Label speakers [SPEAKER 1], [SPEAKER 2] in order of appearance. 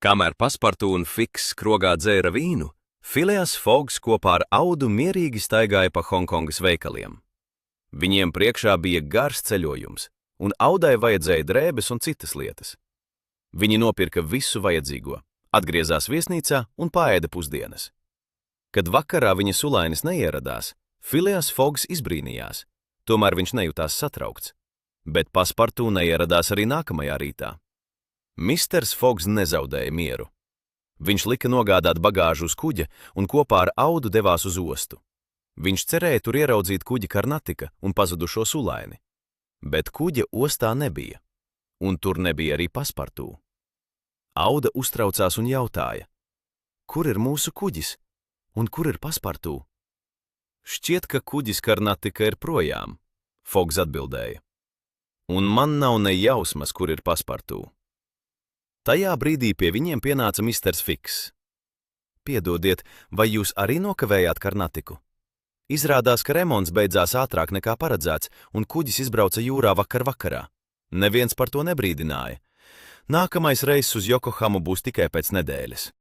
[SPEAKER 1] Kamēr Paspartu un Fiks krogā dzēra vīnu, Phileas Foggs kopā ar Audu mierīgi staigāja pa Honkongas veikaliem. Viņiem priekšā bija gars ceļojums, un Audai vajadzēja drēbes un citas lietas. Viņi nopirka visu vajadzīgo, atgriezās viesnīcā un paēda pusdienas. Kad vakarā viņa sulainis neieradās, Phileas Foggs izbrīnījās, tomēr viņš nejūtās satraukts, bet Paspartu neieradās arī nākamajā rītā. Misters Foggs nezaudēja mieru. Viņš lika nogādāt bagāžu uz kuģa un kopā ar Audu devās uz ostu. Viņš cerēja tur ieraudzīt kuģi Karnatika un pazudušo sulaini. Bet kuģa ostā nebija, un tur nebija arī Paspartu. Auda uztraucās un jautāja: kur ir mūsu kuģis, un kur ir Paspartu? Šķiet, ka kuģis Karnatika ir projām, Foggs atbildēja. Un man nav ne jausmas, kur ir Paspartu. Tajā brīdī pie viņiem pienāca misters Fiks. Piedodiet, vai jūs arī nokavējāt Karnatiku? Izrādās, ka remonts beidzās ātrāk nekā paredzēts, un kuģis izbrauca jūrā vakar vakarā. Neviens par to nebrīdināja. Nākamais reiss uz Jokohamu būs tikai pēc nedēļas.